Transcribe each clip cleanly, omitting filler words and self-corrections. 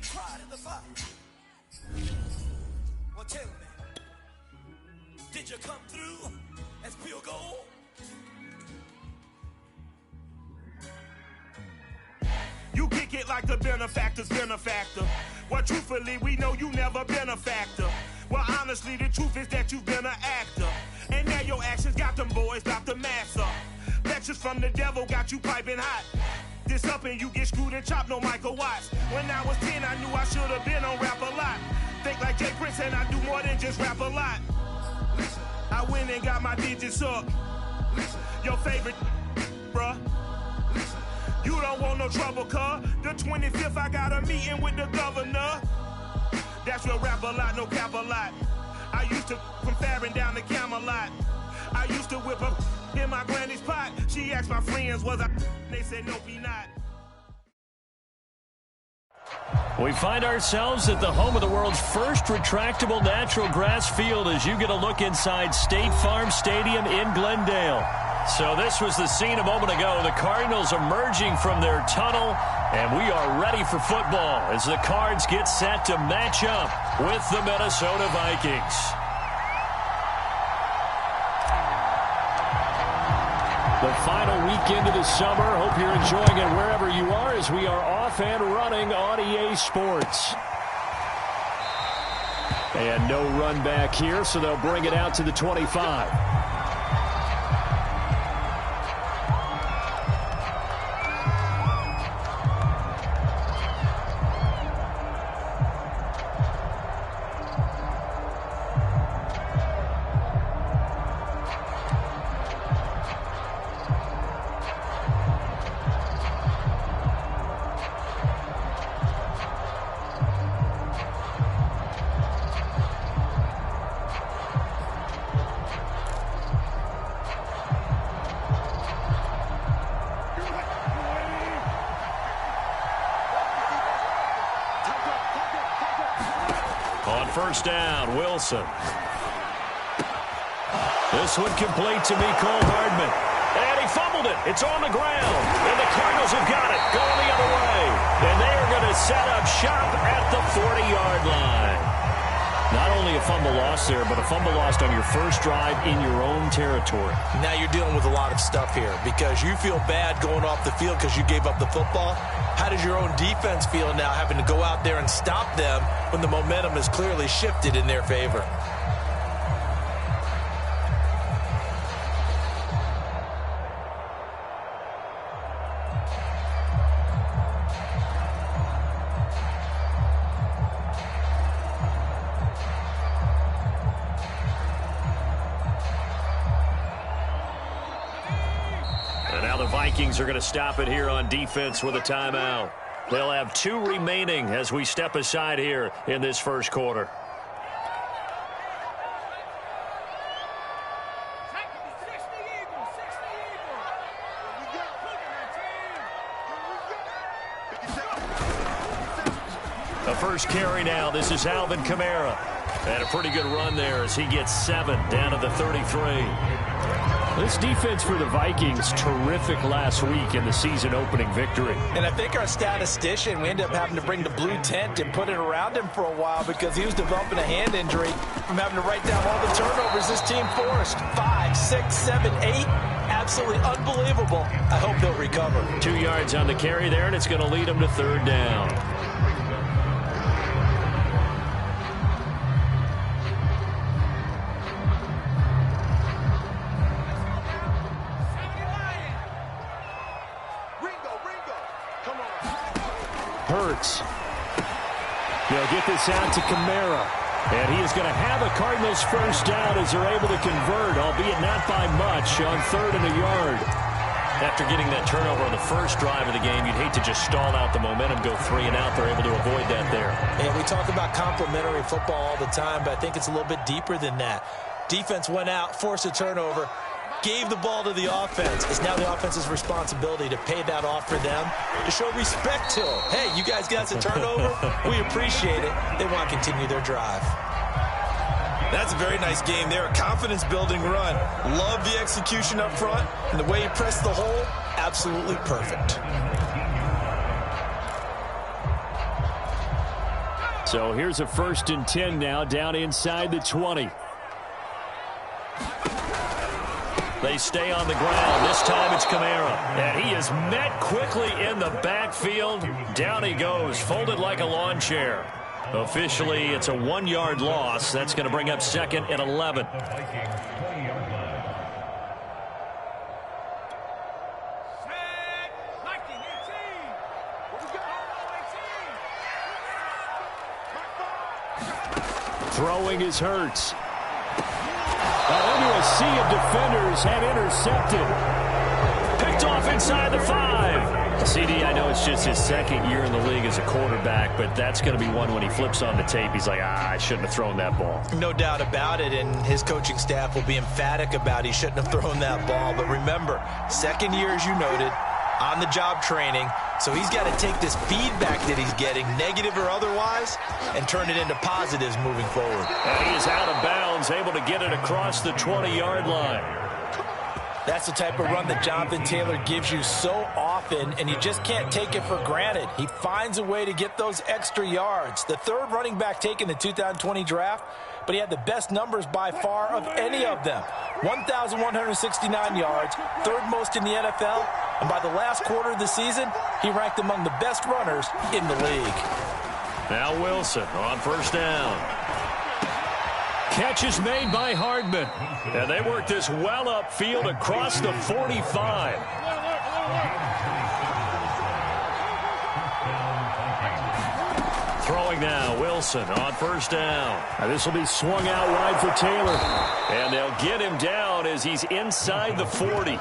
tried in the fire. Well, tell me, did you come through as pure gold? You kick it like the benefactor's benefactor. Well, truthfully, we know you never been a factor. Well, honestly, the truth is that you've been an actor. And now your actions got them boys about to mass up. Lectures from the devil got you piping hot. This up and you get screwed and chopped, no Michael Watts. When I was 10, I knew I should have been on rap a lot. Think like Jay Prince and I do more than just rap a lot. I went and got my digits up. Your favorite, bruh. You don't want no trouble, cuz. The 25th, I got a meeting with the governor. That's real rap a lot, no cap a lot. I used to from Farron down to Camelot. I used to whip up in my granny's pot. She asked my friends, was I? They said, no, be not. We find ourselves at the home of the world's first retractable natural grass field as you get a look inside State Farm Stadium in Glendale. So this was the scene a moment ago. The Cardinals emerging from their tunnel, and we are ready for football as the Cards get set to match up with the Minnesota Vikings. The final weekend of the summer. Hope you're enjoying it wherever you are as we are off and running on EA Sports. And no run back here, so they'll bring it out to the 25. First down, Wilson. This one complete to Mecole Hardman. And he fumbled it. It's on the ground. And the Cardinals have got it. Going the other way. And they are going to set up shop at the 40-yard line. Not only a fumble loss there, but a fumble lost on your first drive in your own territory. Now you're dealing with a lot of stuff here because you feel bad going off the field because you gave up the football. How does your own defense feel now having to go out there and stop them when the momentum is clearly shifted in their favor? Vikings are going to stop it here on defense with a timeout. They'll have 2 remaining as we step aside here in this first quarter. The first carry now. This is Alvin Kamara. And a pretty good run there as he gets 7 down to the 33. This defense for the Vikings, terrific last week in the season-opening victory. And I think our statistician, we ended up having to bring the blue tent and put it around him for a while because he was developing a hand injury from having to write down all the turnovers this team forced. 5, 6, 7, 8. Absolutely unbelievable. I hope he'll recover. 2 yards on the carry there, and it's going to lead him to 3rd down. Hurts. They'll get this out to Kamara. And he is going to have a Cardinals first down as they're able to convert, albeit not by much, on 3rd and a yard. After getting that turnover on the first drive of the game, you'd hate to just stall out the momentum, go 3 and out. They're able to avoid that there. And we talk about complementary football all the time, but I think it's a little bit deeper than that. Defense went out, forced a turnover, gave the ball to the offense. It's now the offense's responsibility to pay that off for them, to show respect to them. Hey, you guys got a turnover? We appreciate it. They want to continue their drive. That's a very nice game there. A confidence-building run. Love the execution up front, and the way he pressed the hole, absolutely perfect. So here's a 1st and 10 now, down inside the 20. They stay on the ground. This time it's Kamara. And he is met quickly in the backfield. Down he goes, folded like a lawn chair. Officially, it's a 1-yard loss. That's going to bring up 2nd and 11. Throwing is Hurts. Into a sea of defenders and intercepted. Picked off inside the 5. CD, I know it's just his 2nd year in the league as a quarterback, but that's going to be one when he flips on the tape. He's like, I shouldn't have thrown that ball. No doubt about it, and his coaching staff will be emphatic about he shouldn't have thrown that ball. But remember, 2nd year, as you noted, on-the-job training. So he's got to take this feedback that he's getting, negative or otherwise, and turn it into positives moving forward. And he is out of bounds, able to get it across the 20-yard line. That's the type of run that Jonathan Taylor gives you so often, and you just can't take it for granted. He finds a way to get those extra yards. The 3rd running back taken in the 2020 draft, but he had the best numbers by far of any of them. 1,169 yards, 3rd most in the NFL, and by the last quarter of the season, he ranked among the best runners in the league. Now Wilson on 1st down. Catch is made by Hardman. And they work this well upfield across the 45. Throwing now, Wilson on 1st down. Now this will be swung out wide for Taylor. And they'll get him down as he's inside the 40.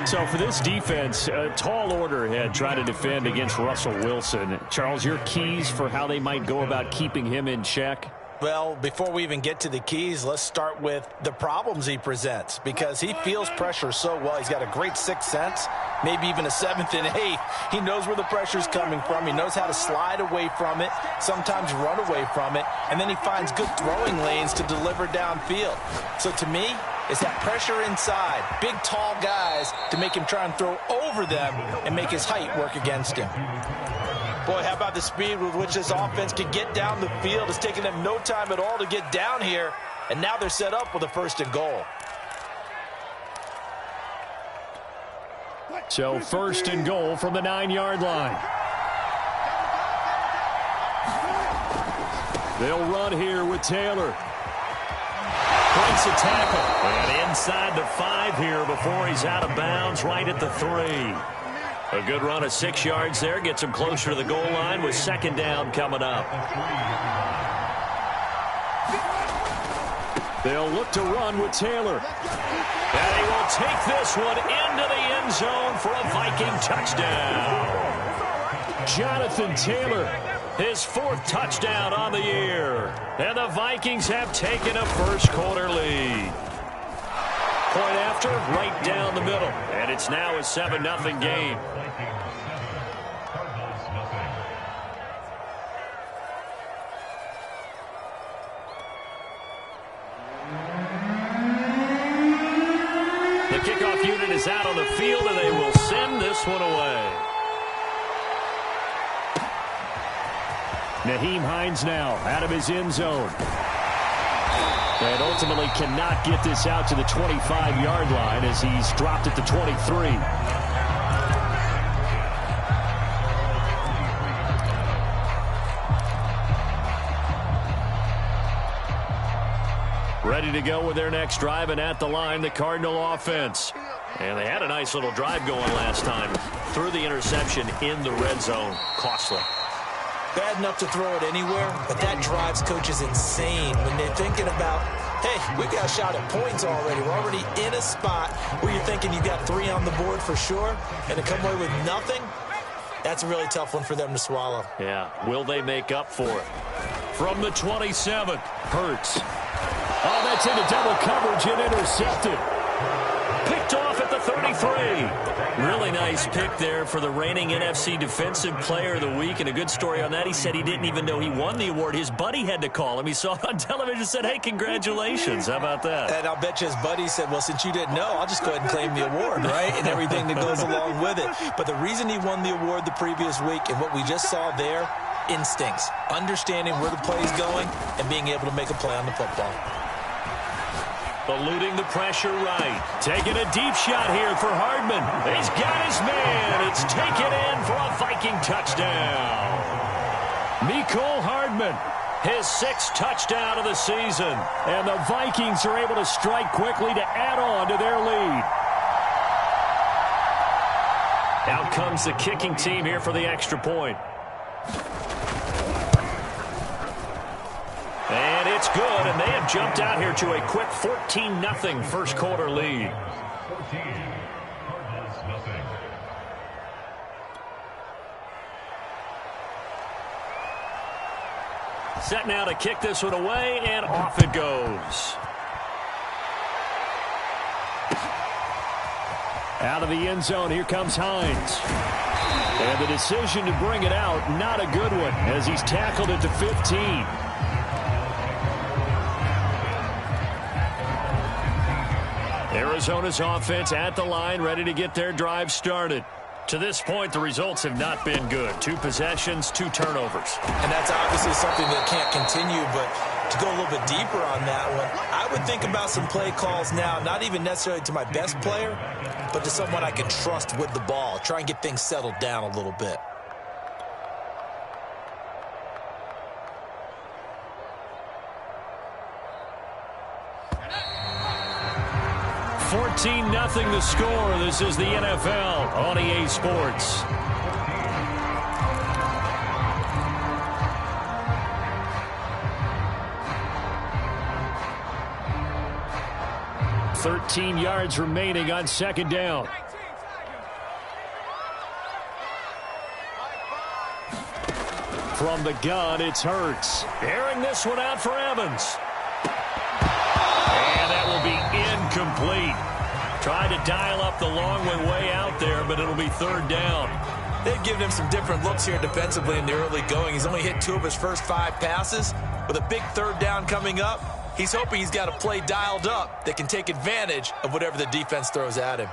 So for this defense, a tall order ahead trying to defend against Russell Wilson. Charles, your keys for how they might go about keeping him in check? Well, before we even get to the keys, let's start with the problems he presents, because he feels pressure so well. He's got a great 6th sense, maybe even a 7th and 8th. He knows where the pressure's coming from. He knows how to slide away from it, sometimes run away from it, and then he finds good throwing lanes to deliver downfield. So to me, it's that pressure inside, big, tall guys to make him try and throw over them and make his height work against him. Boy, how about the speed with which this offense can get down the field? It's taken them no time at all to get down here, and now they're set up with a 1st and goal. So 1st and goal from the 9-yard line. They'll run here with Taylor. Breaks a tackle. And inside the 5 here before he's out of bounds, right at the 3. A good run of 6 yards there. Gets him closer to the goal line with 2nd down coming up. They'll look to run with Taylor. And he will take this one into the end zone for a Viking touchdown. Jonathan Taylor, his 4th touchdown on the year. And the Vikings have taken a 1st quarter lead. Point after, right down the middle. And it's now a 7-0 game. The kickoff unit is out on the field, and they will send this one away. Nyheim Hines now out of his end zone. And ultimately cannot get this out to the 25-yard line as he's dropped at the 23. Ready to go with their next drive, and at the line, the Cardinal offense. And they had a nice little drive going last time. Threw the interception in the red zone. Costly. Bad enough to throw it anywhere, but that drives coaches insane when they're thinking about, hey, we got a shot at points already. We're already in a spot where you're thinking you got 3 on the board for sure, and to come away with nothing, that's a really tough one for them to swallow. Yeah, will they make up for it? From the 27, Hurts. Oh, that's into double coverage and intercepted. Picked off at the 33. Really nice pick there for the reigning NFC Defensive Player of the Week. And a good story on that. He said he didn't even know he won the award. His buddy had to call him. He saw it on television and said, hey, congratulations. How about that? And I'll bet you his buddy said, well, since you didn't know, I'll just go ahead and claim the award, right? And everything that goes along with it. But the reason he won the award the previous week and what we just saw there, instincts, understanding where the play is going and being able to make a play on the football. Eluding the pressure right. Taking a deep shot here for Hardman. He's got his man. It's taken in for a Viking touchdown. Mecole Hardman, his 6th touchdown of the season. And the Vikings are able to strike quickly to add on to their lead. Out comes the kicking team here for the extra point. And it's good, and they have jumped out here to a quick 14-0 first quarter lead. Set now to kick this one away, and off it goes. Out of the end zone, here comes Hines. And the decision to bring it out, not a good one, as he's tackled it to 15. Arizona's offense at the line, ready to get their drive started. To this point, the results have not been good. 2 possessions, 2 turnovers. And that's obviously something that can't continue, but to go a little bit deeper on that one, I would think about some play calls now, not even necessarily to my best player, but to someone I can trust with the ball. Try and get things settled down a little bit. 14-0 the score. This is the NFL on EA Sports. $13 yards remaining on second down. From the gun, it's Hurts. Airing this one out for Evans. And that will be incomplete. Tried to dial up the long one way out there, but it'll be third down. They've given him some different looks here defensively in the early going. He's only hit 2 of his first 5 passes. With a big third down coming up, he's hoping he's got a play dialed up that can take advantage of whatever the defense throws at him.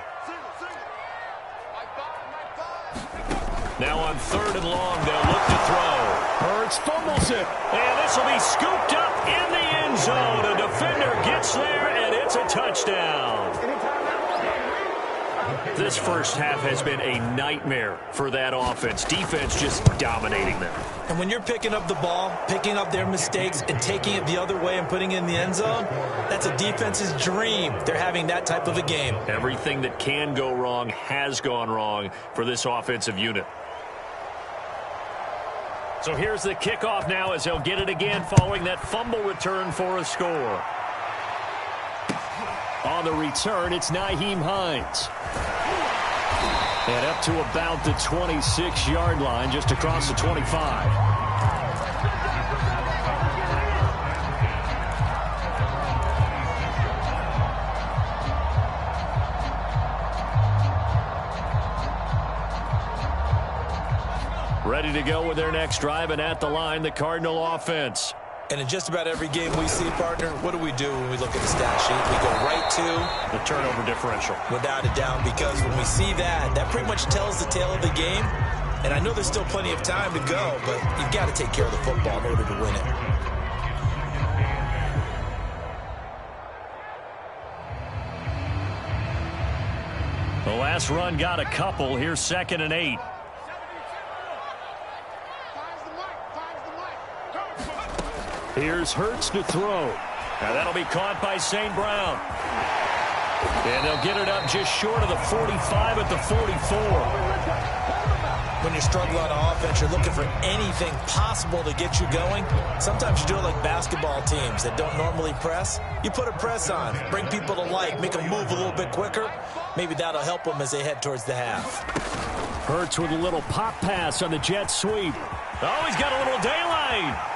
Now on 3rd and long, they'll look to throw. Hurts fumbles it. And this will be scooped up in the end zone. A defender gets there, and it's a touchdown. This first half has been a nightmare for that offense. Defense just dominating them. And when you're picking up the ball, picking up their mistakes, and taking it the other way and putting it in the end zone, that's a defense's dream. They're having that type of a game. Everything that can go wrong has gone wrong for this offensive unit. So here's the kickoff now as they'll get it again following that fumble return for a score. On the return, it's Nyheim Hines. And up to about the 26-yard line, just across the 25. Ready to go with their next drive, and at the line, the Cardinal offense. And in just about every game we see, partner, what do we do when we look at the stat sheet? We go right to the turnover differential. Without a doubt, because when we see that, that pretty much tells the tale of the game. And I know there's still plenty of time to go, but you've got to take care of the football in order to win it. The last run got a couple. Here's 2nd and 8. Here's Hurts to throw. Now that'll be caught by St. Brown. And they'll get it up just short of the 45 at the 44. When you're struggling on offense, you're looking for anything possible to get you going. Sometimes you do it like basketball teams that don't normally press. You put a press on, bring people to life, make them move a little bit quicker. Maybe that'll help them as they head towards the half. Hurts with a little pop pass on the jet sweep. Oh, he's got a little daylight.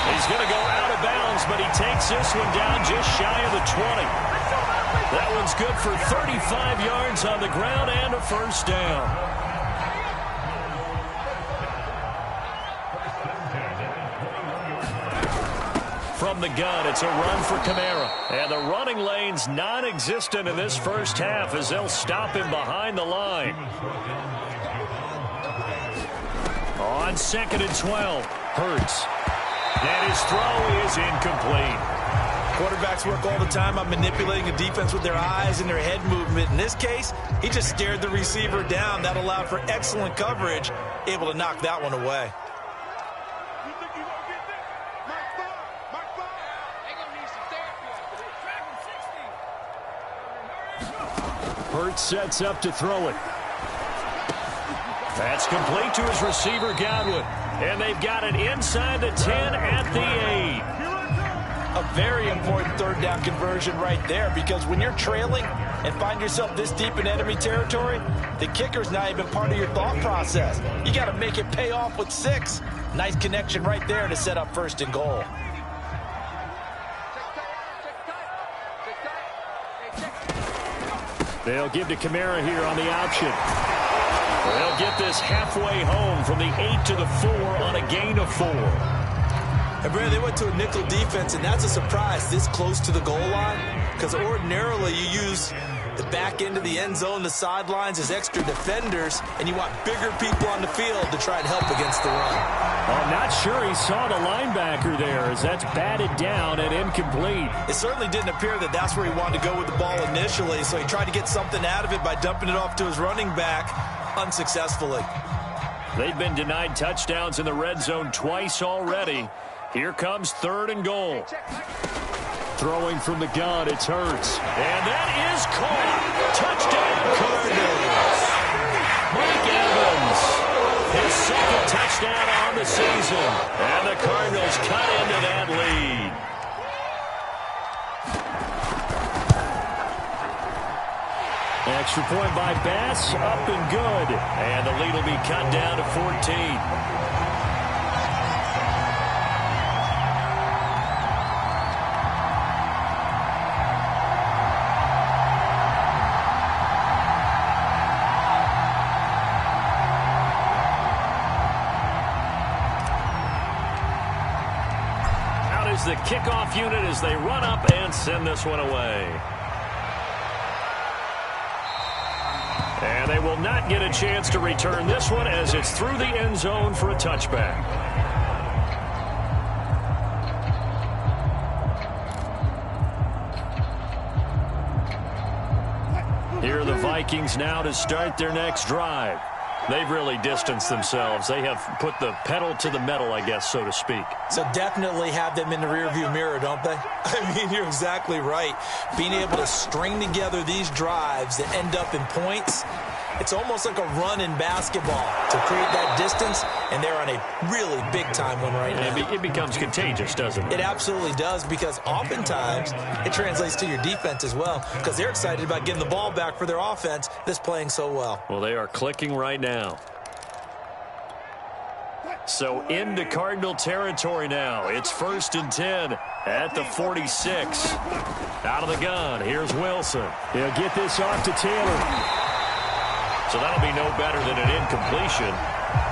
He's going to go out of bounds, but he takes this one down just shy of the 20. That one's good for 35 yards on the ground and a first down. From the gun, it's a run for Kamara. And the running lane's non-existent in this first half as they'll stop him behind the line. On on 2nd and 12. Hurts. And his throw is incomplete. Quarterbacks work all the time on manipulating the defense with their eyes and their head movement. In this case, he just stared the receiver down. That allowed for excellent coverage, able to knock that one away. Hurts sets up to throw it. That's complete to his receiver, Godwin. And they've got it inside the 10 at the 8. A very important third down conversion right there, because when you're trailing and find yourself this deep in enemy territory, the kicker's not even part of your thought process. You got to make it pay off with 6. Nice connection right there to set up 1st and goal. They'll give to Kamara here on the option. They'll get this halfway home from the 8 to the 4 on a gain of 4. And Brad, they went to a nickel defense, and that's a surprise this close to the goal line, because ordinarily you use the back end of the end zone, the sidelines as extra defenders, and you want bigger people on the field to try and help against the run. I'm not sure he saw the linebacker there, as that's batted down and incomplete. It certainly didn't appear that that's where he wanted to go with the ball initially, so he tried to get something out of it by dumping it off to his running back unsuccessfully. They've been denied touchdowns in the red zone twice already. Here comes 3rd and goal. Throwing from the gun, it's Hurts. And that is caught. Touchdown, Cardinals. Mike Evans, his 2nd touchdown on the season. And the Cardinals cut into that lead. Extra point by Bass, up and good. And the lead will be cut down to 14. The kickoff unit as they run up and send this one away. And they will not get a chance to return this one as it's through the end zone for a touchback. Here are the Vikings now to start their next drive. They've really distanced themselves. They have put the pedal to the metal, I guess, so to speak. So definitely have them in the rearview mirror, don't they? I mean, you're exactly right. Being able to string together these drives that end up in points, it's almost like a run in basketball to create that distance, and they're on a really big-time one right now. It becomes contagious, doesn't it? It absolutely does, because oftentimes it translates to your defense as well, because they're excited about getting the ball back for their offense that's playing so well. Well, they are clicking right now. So into Cardinal territory now. It's 1st and 10 at the 46. Out of the gun, here's Wilson. He'll get this off to Taylor. So that'll be no better than an incompletion.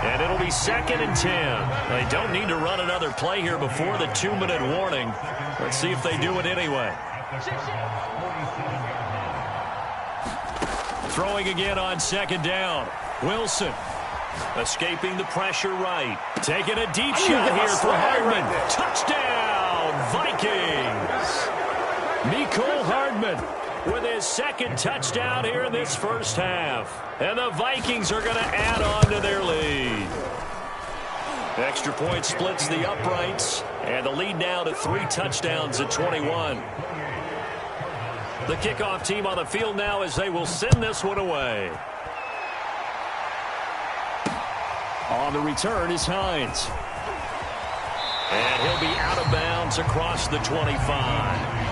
And it'll be 2nd and 10. They don't need to run another play here before the 2-minute warning. Let's see if they do it anyway. Throwing again on 2nd down. Wilson escaping the pressure right. Taking a deep shot here for Hardman. Touchdown, Vikings. Mecole Hardman with his 2nd touchdown here in this first half. And the Vikings are going to add on to their lead. Extra point splits the uprights. And the lead now to 3 touchdowns at 21. The kickoff team on the field now as they will send this one away. On the return is Hines. And he'll be out of bounds across the 25.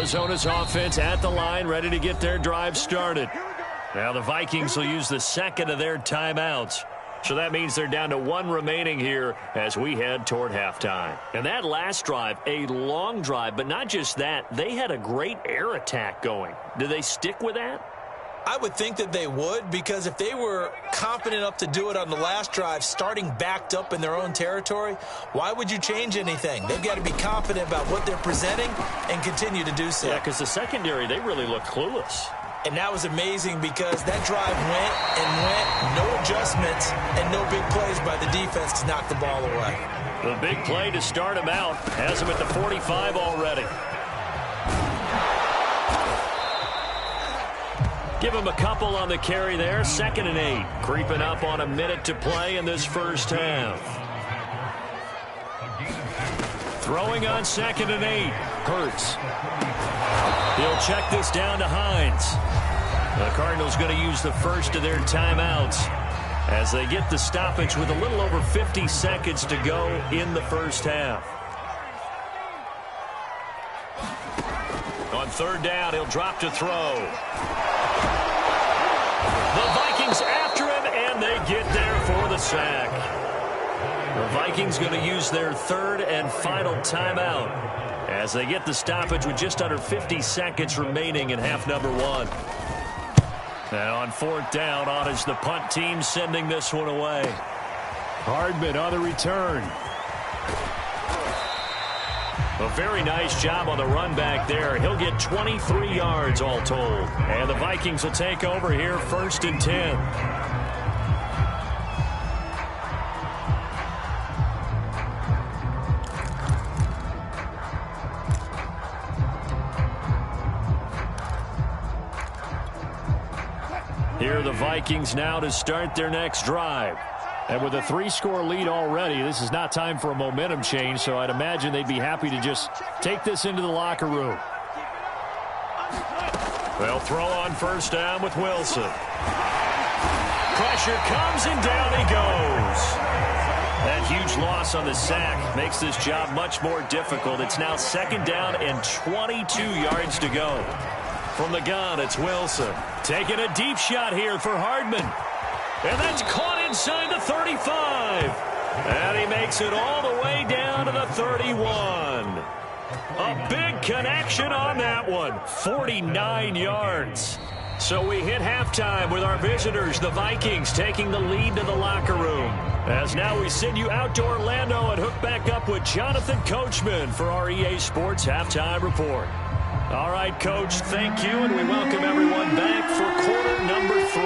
Arizona's offense at the line, ready to get their drive started. Now the Vikings will use the 2nd of their timeouts. So that means they're down to 1 remaining here as we head toward halftime. And that last drive, a long drive, but not just that. They had a great air attack going. Do they stick with that? I would think that they would, because if they were confident enough to do it on the last drive, starting backed up in their own territory, why would you change anything? They've got to be confident about what they're presenting and continue to do so. Yeah, because the secondary, they really look clueless. And that was amazing because that drive went and went, no adjustments, and no big plays by the defense to knock the ball away. The big play to start him out has him at the 45 already. Give him a couple on the carry there. 2nd and 8. Creeping up on a minute to play in this first half. Throwing on 2nd and 8. Hurts. He'll check this down to Hines. The Cardinals going to use the first of their timeouts as they get the stoppage with a little over 50 seconds to go in the first half. On 3rd down, he'll drop to throw. The Vikings after him, and they get there for the sack. The Vikings going to use their 3rd and final timeout as they get the stoppage with just under 50 seconds remaining in half number 1. And on 4th down, on is the punt team sending this one away. Hardman on the return. A very nice job on the run back there. He'll get 23 yards all told. And the Vikings will take over here 1st and 10. Here are the Vikings now to start their next drive. And with a 3-score lead already, this is not time for a momentum change, so I'd imagine they'd be happy to just take this into the locker room. They'll throw on 1st down with Wilson. Pressure comes and down he goes. That huge loss on the sack makes this job much more difficult. It's now 2nd down and 22 yards to go. From the gun, it's Wilson. Taking a deep shot here for Hardman. And that's caught inside the 35. And he makes it all the way down to the 31. A big connection on that one. 49 yards. So we hit halftime with our visitors, the Vikings, taking the lead to the locker room. As now we send you out to Orlando and hook back up with Jonathan Coachman for our EA Sports Halftime Report. All right, Coach, thank you, and we welcome everyone back for quarter number 3.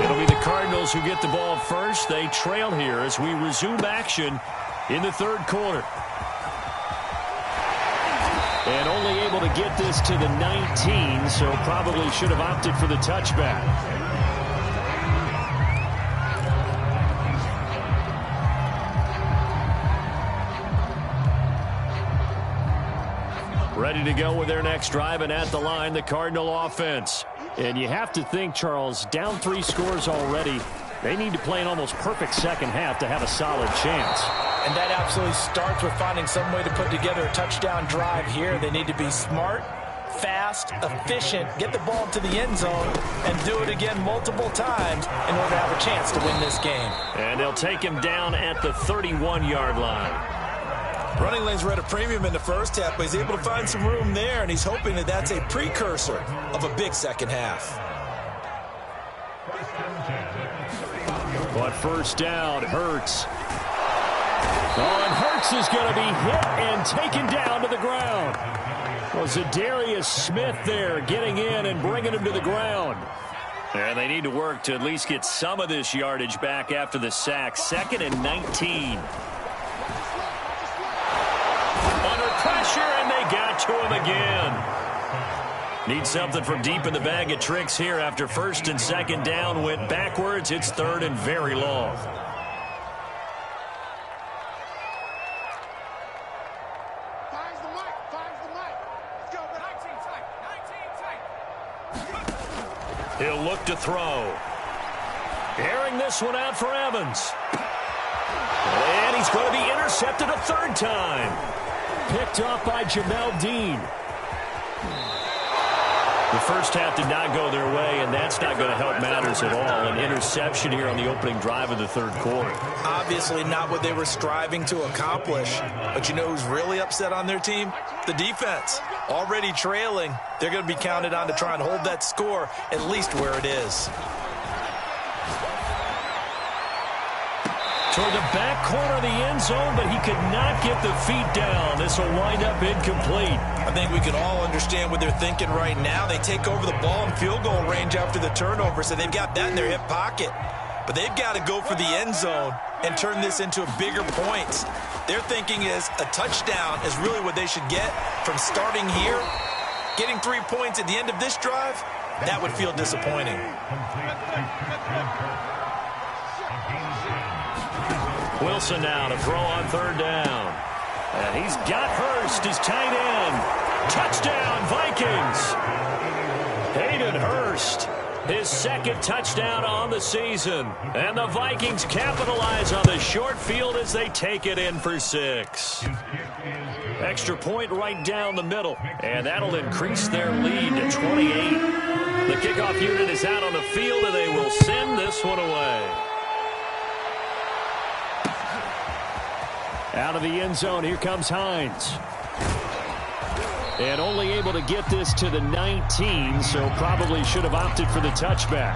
It'll be the Cardinals who get the ball first. They trail here as we resume action in the 3rd quarter. And only able to get this to the 19, so probably should have opted for the touchback. Ready to go with their next drive, and at the line, the Cardinal offense. And you have to think, Charles, down 3 scores already. They need to play an almost perfect second half to have a solid chance. And that absolutely starts with finding some way to put together a touchdown drive here. They need to be smart, fast, efficient, get the ball to the end zone, and do it again multiple times in order to have a chance to win this game. And they'll take him down at the 31-yard line. Running lanes were at a premium in the first half, but he's able to find some room there, and he's hoping that that's a precursor of a big second half. But 1st down, Hurts. Oh, and Hurts is going to be hit and taken down to the ground. Well, Zadarius Smith there getting in and bringing him to the ground. And they need to work to at least get some of this yardage back after the sack. 2nd and 19. Under pressure, and they got to him again. Need something from deep in the bag of tricks here after 1st and 2nd down went backwards. It's 3rd and very long. He'll look to throw. Airing this one out for Evans. And he's going to be intercepted a 3rd time. Picked off by Jamel Dean. The first half did not go their way, and that's not going to help matters at all. An interception here on the opening drive of the third quarter. Obviously not what they were striving to accomplish. But you know who's really upset on their team? The defense. Already trailing, they're going to be counted on to try and hold that score at least where it is. Toward the back corner of the end zone, but he could not get the feet down. This will wind up incomplete. I think we can all understand what they're thinking right now. They take over the ball in field goal range after the turnover, so they've got that in their hip pocket. But they've got to go for the end zone and turn this into bigger points. Their thinking is a touchdown is really what they should get from starting here. Getting 3 points at the end of this drive, that would feel disappointing. Wilson now to throw on third down. And he's got Hurst, his tight end. Touchdown, Vikings. Hayden Hurst, his second touchdown on the season. And the Vikings capitalize on the short field as they take it in for 6. Extra point right down the middle. And that'll increase their lead to 28. The kickoff unit is out on the field, and they will send this one away. Out of the end zone, here comes Hines. And only able to get this to the 19, so probably should have opted for the touchback.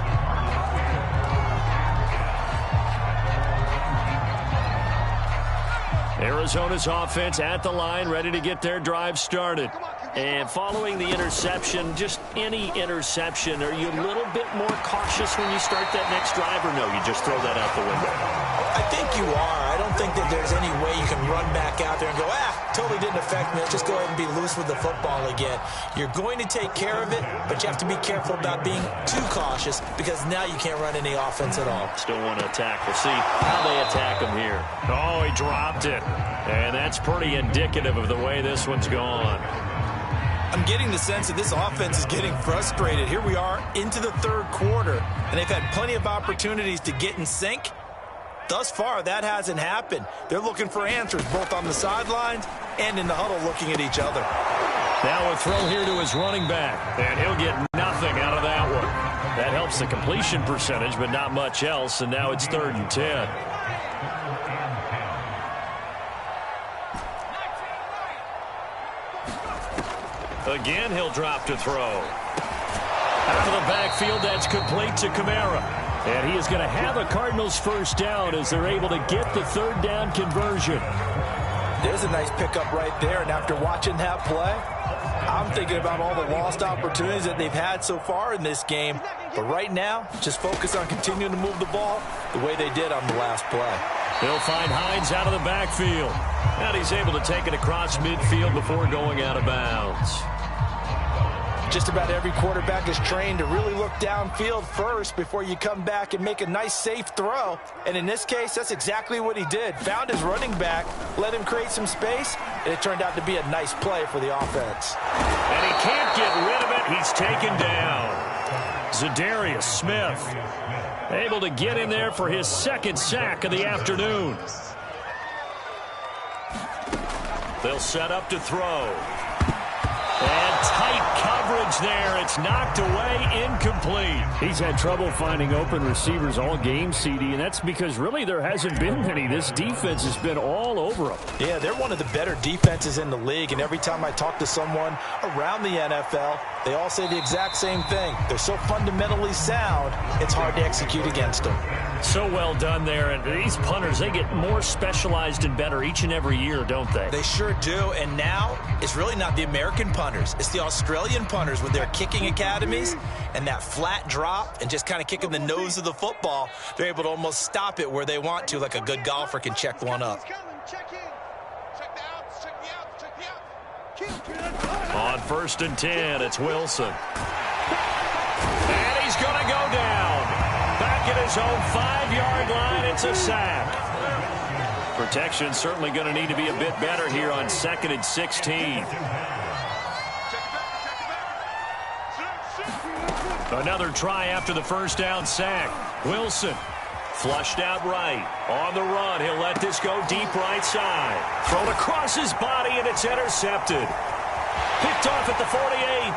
Arizona's offense at the line, ready to get their drive started. And following the interception, just any interception, are you a little bit more cautious when you start that next drive, or no, you just throw that out the window? I think you are. I don't think that there's any way you can run back out there and go, totally didn't affect me. Let's just go ahead and be loose with the football again. You're going to take care of it, but you have to be careful about being too cautious because now you can't run any offense at all. Still want to attack. We'll see how they attack him here. Oh, he dropped it. And that's pretty indicative of the way this one's gone. I'm getting the sense that this offense is getting frustrated. Here we are into the third quarter, and they've had plenty of opportunities to get in sync. Thus far, that hasn't happened. They're looking for answers both on the sidelines and in the huddle looking at each other. Now a throw here to his running back, and he'll get nothing out of that one. That helps the completion percentage, but not much else, and now it's 3rd and 10. Again, he'll drop to throw. Out of the backfield, that's complete to Kamara. And he is going to have a Cardinals first down as they're able to get the 3rd down conversion. There's a nice pickup right there, and after watching that play, I'm thinking about all the lost opportunities that they've had so far in this game. But right now, just focus on continuing to move the ball the way they did on the last play. He'll find Hines out of the backfield. And he's able to take it across midfield before going out of bounds. Just about every quarterback is trained to really look downfield first before you come back and make a nice, safe throw. And in this case, that's exactly what he did. Found his running back, let him create some space, and it turned out to be a nice play for the offense. And he can't get rid of it. He's taken down. Zadarius Smith able to get in there for his 2nd sack of the afternoon. They'll set up to throw. And tight coverage there. It's knocked away, incomplete. He's had trouble finding open receivers all game, CD, and that's because really there hasn't been many. This defense has been all over them. Yeah, they're one of the better defenses in the league, and every time I talk to someone around the NFL, they all say the exact same thing. They're so fundamentally sound, it's hard to execute against them. So well done there, and these punters, they get more specialized and better each and every year, don't they? They sure do, and now it's really not the American punters. It's the Australian punters with their kicking academies and that flat drop and just kind of kicking the nose of the football. They're able to almost stop it where they want to, like a good golfer can check one up. On 1st and 10, it's Wilson. And he's going to go down. Back at his own 5-yard line, it's a sack. Protection certainly going to need to be a bit better here on 2nd and 16. Another try after the first down sack. Wilson flushed out right. On the run, he'll let this go deep right side. Thrown across his body, and it's intercepted. Picked off at the 48.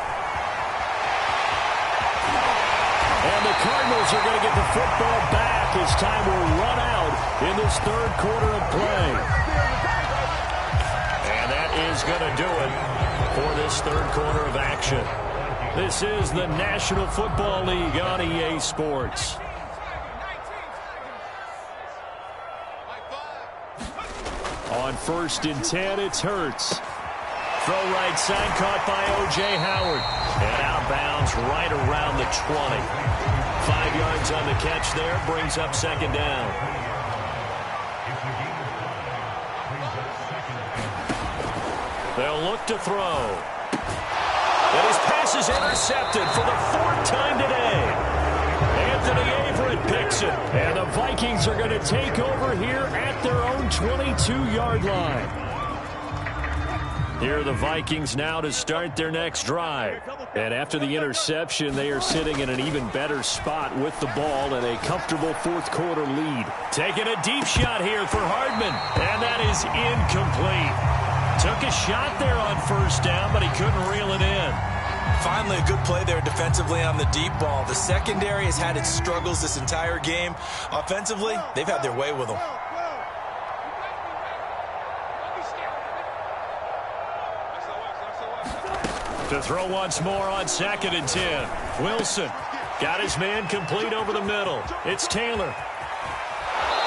And the Cardinals are going to get the football back as time will run out in this third quarter of play. And that is going to do it for this third quarter of action. This is the National Football League on EA Sports. On 1st and 10, it's Hurts. Throw right side, caught by O.J. Howard. And out of bounds right around the 20. 5 yards on the catch there, brings up second down. They'll look to throw. And his pass is intercepted for the 4th time today. Anthony Averett picks it. And the Vikings are going to take over here at their own 22-yard line. Here are the Vikings now to start their next drive. And after the interception, they are sitting in an even better spot with the ball and a comfortable fourth quarter lead. Taking a deep shot here for Hardman. And that is incomplete. Took a shot there on first down, but he couldn't reel it in. Finally, a good play there defensively on the deep ball. The secondary has had its struggles this entire game. Offensively, they've had their way with them. To throw once more on 2nd and 10. Wilson got his man complete over the middle. It's Taylor.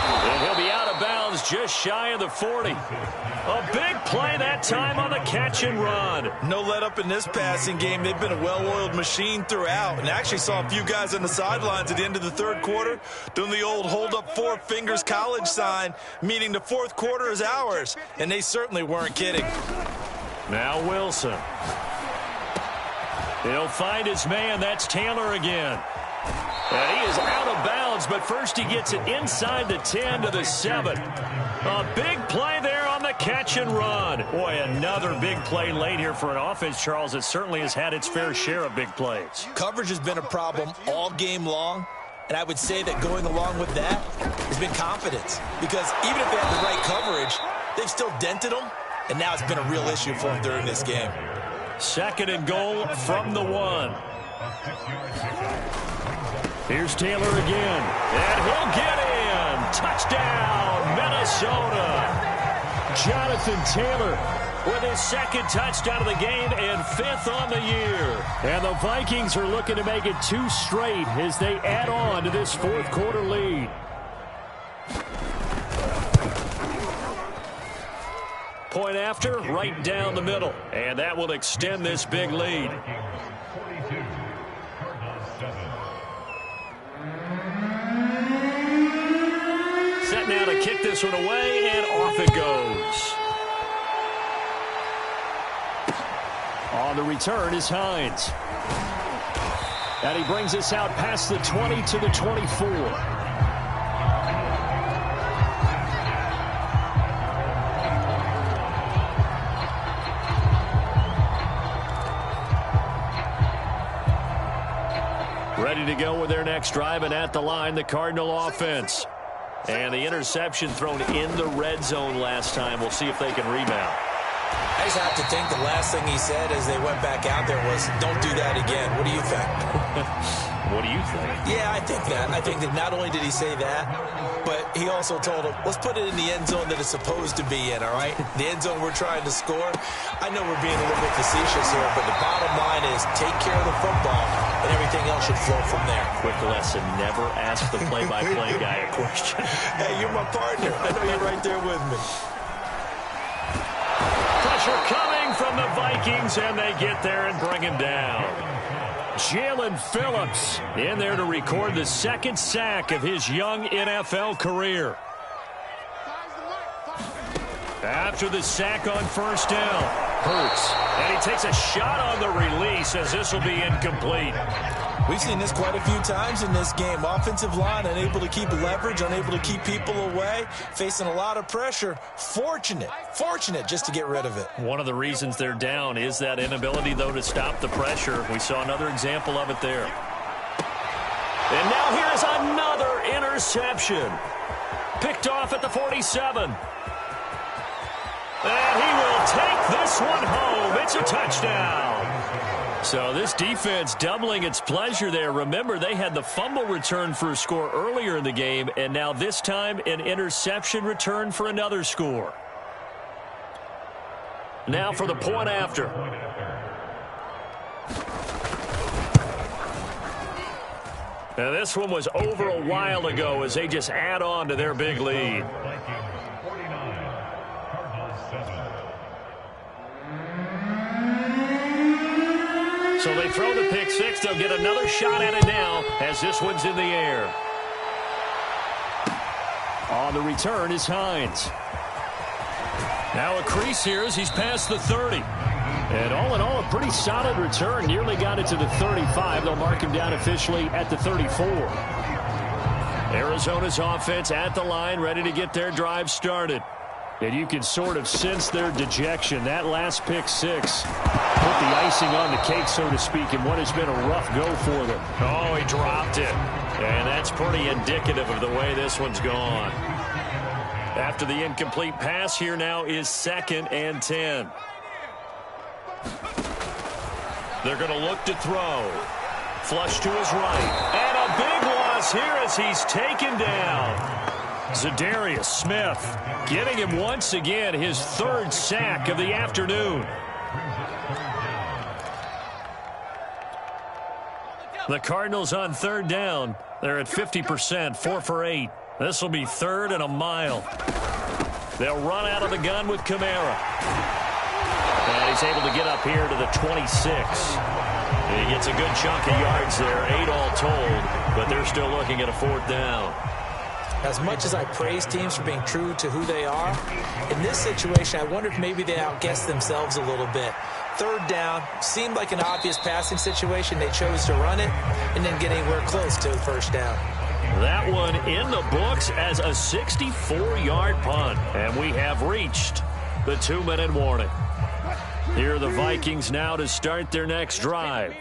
And he'll be out of bounds just shy of the 40. A big play that time on the catch and run. No let up in this passing game. They've been a well-oiled machine throughout. And actually saw a few guys on the sidelines at the end of the third quarter doing the old hold up 4 fingers college sign, meaning the fourth quarter is ours. And they certainly weren't kidding. Now Wilson. He'll find his man. That's Taylor again. And he is out of bounds, but first he gets it inside the 10 to the 7. A big play there on the catch and run. Boy, another big play late here for an offense, Charles, that certainly has had its fair share of big plays. Coverage has been a problem all game long, and I would say that going along with that has been confidence. Because even if they had the right coverage, they've still dented them, and now it's been a real issue for them during this game. 2nd and goal from the 1. Here's Taylor again, and he'll get in. Touchdown, Minnesota. Jonathan Taylor with his 2nd touchdown of the game and 5th on the year. And the Vikings are looking to make it 2 straight as they add on to this fourth quarter lead. Point after, right down the middle. And that will extend this big lead. Set now to kick this one away, and off it goes. On the return is Hines. And he brings us out past the 20 to the 24. Ready to go with their next drive, and at the line, the Cardinal offense. And the interception thrown in the red zone last time. We'll see if they can rebound. I just have to think the last thing he said as they went back out there was, don't do that again. What do you think? What do you think? Yeah, I think that. I think that not only did he say that, but he also told him, let's put it in the end zone that it's supposed to be in, all right? The end zone we're trying to score. I know we're being a little bit facetious here, but the bottom line is take care of the football, and everything else should flow from there. Quick lesson, never ask the play-by-play guy a question. Hey, you're my partner. I know you're right there with me. Pressure coming from the Vikings, and they get there and bring him down. Jalen Phillips in there to record the 2nd sack of his young NFL career. After the sack on first down, Hurts. And he takes a shot on the release as this will be incomplete. We've seen this quite a few times in this game. Offensive line unable to keep leverage, unable to keep people away, facing a lot of pressure. Fortunate just to get rid of it. One of the reasons they're down is that inability, though, to stop the pressure. We saw another example of it there. And now here's another interception. Picked off at the 47. And he will take this one home. It's a touchdown. So this defense doubling its pleasure there. Remember, they had the fumble return for a score earlier in the game, and now this time an interception return for another score. Now for the point after. Now this one was over a while ago as they just add on to their big lead. So they throw the pick six. They'll get another shot at it now as this one's in the air. On the return is Hines. Now a crease here as he's past the 30. And all in all, a pretty solid return. Nearly got it to the 35. They'll mark him down officially at the 34. Arizona's offense at the line, ready to get their drive started. And you can sort of sense their dejection. That last pick six put the icing on the cake, so to speak, in what has been a rough go for them. Oh, he dropped it. And that's pretty indicative of the way this one's gone. After the incomplete pass, here now is 2nd and 10. They're going to look to throw. Flush to his right. And a big loss here as he's taken down. Zadarius Smith getting him once again his 3rd sack of the afternoon. The Cardinals on 3rd down. They're at 50%, 4 for 8. This will be 3rd and a mile. They'll run out of the gun with Kamara. And he's able to get up here to the 26. He gets a good chunk of yards there, 8 all told, but they're still looking at a 4th down. As much as I praise teams for being true to who they are, in this situation, I wonder if maybe they outguessed themselves a little bit. 3rd down, seemed like an obvious passing situation. They chose to run it and didn't get anywhere close to 1st down. That one in the books as a 64-yard punt. And we have reached the 2-minute warning. Here are the Vikings now to start their next drive.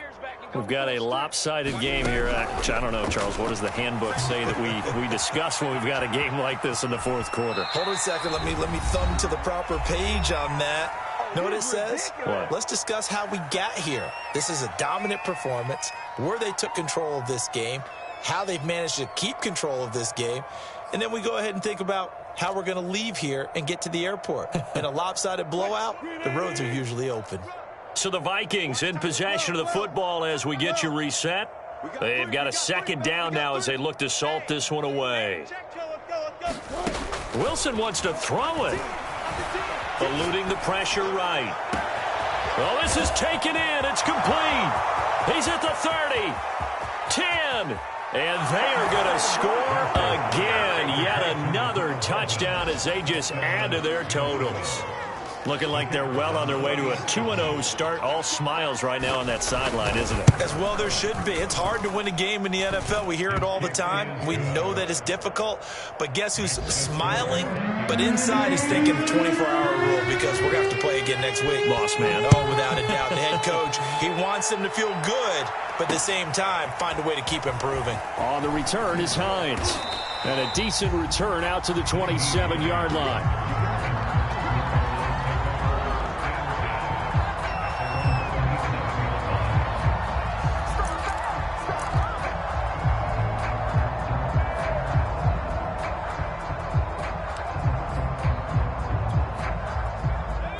We've got a lopsided game here. I don't know, Charles, what does the handbook say that we discuss when we've got a game like this in the 4th quarter? Hold on a second. Let me thumb to the proper page on that. Know what it says? What? Let's discuss how we got here. This is a dominant performance, where they took control of this game, how they've managed to keep control of this game, and then we go ahead and think about how we're going to leave here and get to the airport. In a lopsided blowout, the roads are usually open. So the Vikings in possession of the football as we get you reset. They've got a 2nd down now as they look to salt this one away. Wilson wants to throw it. Eluding the pressure right. Well, this is taken in. It's complete. He's at the 30. 10. And they are going to score again. Yet another touchdown as they just add to their totals. Looking like they're well on their way to a 2-0 start. All smiles right now on that sideline, isn't it? As well there should be. It's hard to win a game in the NFL. We hear it all the time. We know that it's difficult. But guess who's smiling? But inside he's thinking 24-hour rule because we're going to have to play again next week. Boss man. Oh, without a doubt. The head coach, he wants them to feel good, but at the same time, find a way to keep improving. On the return is Hines. And a decent return out to the 27-yard line.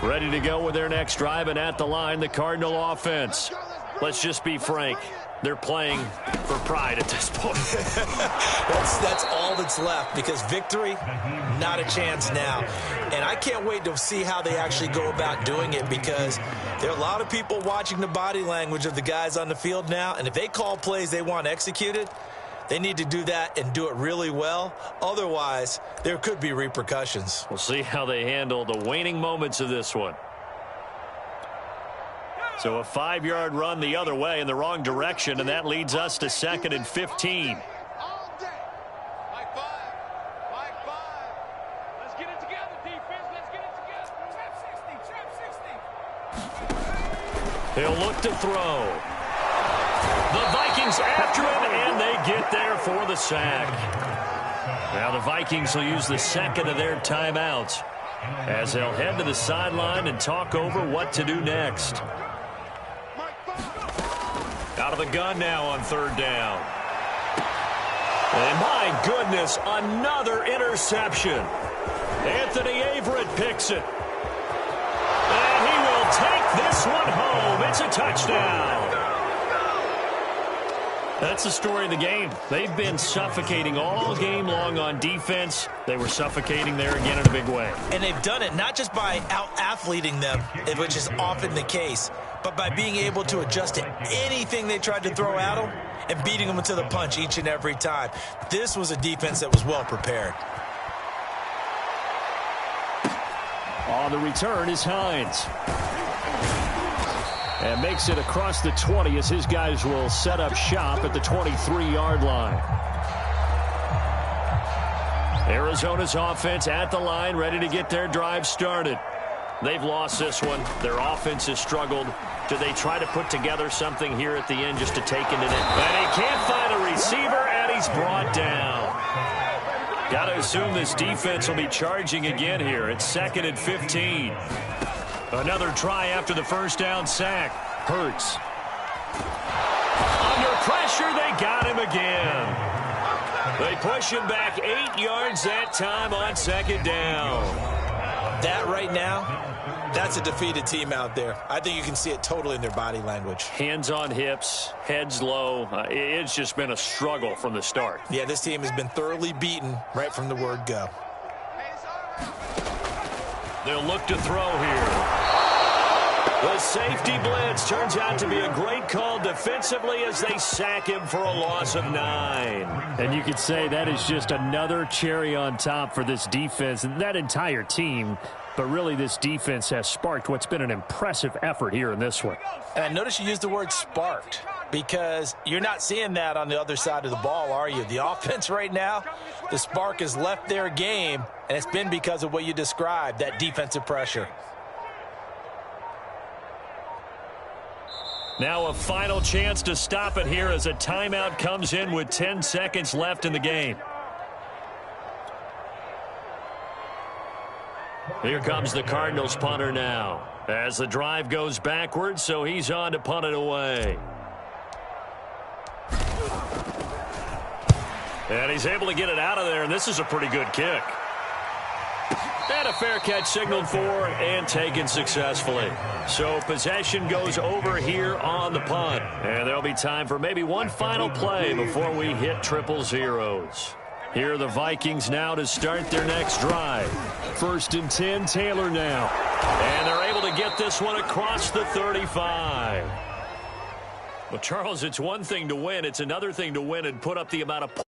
Ready to go with their next drive, and at the line, the Cardinal offense. Let's just be frank. They're playing for pride at this point. That's all that's left, because victory, not a chance now. And I can't wait to see how they actually go about doing it, because there are a lot of people watching the body language of the guys on the field now, and if they call plays they want executed, they need to do that and do it really well. Otherwise, there could be repercussions. We'll see how they handle the waning moments of this one. So a 5-yard run the other way in the wrong direction, and that leads us to 2nd and 15. Let's get it together, defense. Let's get it together. Trap 60. Trap 60. He'll look to throw. The Vikings after him, and they get there for the sack. Now the Vikings will use the 2nd of their timeouts as they'll head to the sideline and talk over what to do next. of the gun now on third down. And my goodness, another interception. Anthony Averett picks it. And he will take this one home. It's a touchdown. That's the story of the game. They've been suffocating all game long on defense. They were suffocating there again in a big way. And they've done it not just by out-athleting them, which is often the case, but by being able to adjust to anything they tried to throw at them and beating them to the punch each and every time. This was a defense that was well prepared. On the return is Hines. And makes it across the 20 as his guys will set up shop at the 23-yard line. Arizona's offense at the line, ready to get their drive started. They've lost this one. Their offense has struggled. Do they try to put together something here at the end just to take it in? And he can't find a receiver, and he's brought down. Got to assume this defense will be charging again here. It's 2nd and 15. Another try after the first down sack. Hurts. Under pressure, they got him again. They push him back 8 yards that time on 2nd down. That right now, that's a defeated team out there. I think you can see it totally in their body language. Hands on hips, heads low. It's just been a struggle from the start. Yeah, this team has been thoroughly beaten right from the word go. They'll look to throw here. The safety blitz turns out to be a great call defensively as they sack him for a loss of 9. And you could say that is just another cherry on top for this defense and that entire team. But really, this defense has sparked what's been an impressive effort here in this one. And notice you used the word sparked, because you're not seeing that on the other side of the ball, are you? The offense right now, the spark has left their game, and it's been because of what you described, that defensive pressure. Now a final chance to stop it here as a timeout comes in with 10 seconds left in the game. Here comes the Cardinals punter now as the drive goes backwards, so he's on to punt it away. And he's able to get it out of there, and this is a pretty good kick. And a fair catch signaled for and taken successfully. So possession goes over here on the punt. And there'll be time for maybe one final play before we hit 000. Here are the Vikings now to start their next drive. 1st and 10, Taylor now. And they're able to get this one across the 35. Well, Charles, it's one thing to win. It's another thing to win and put up the amount of points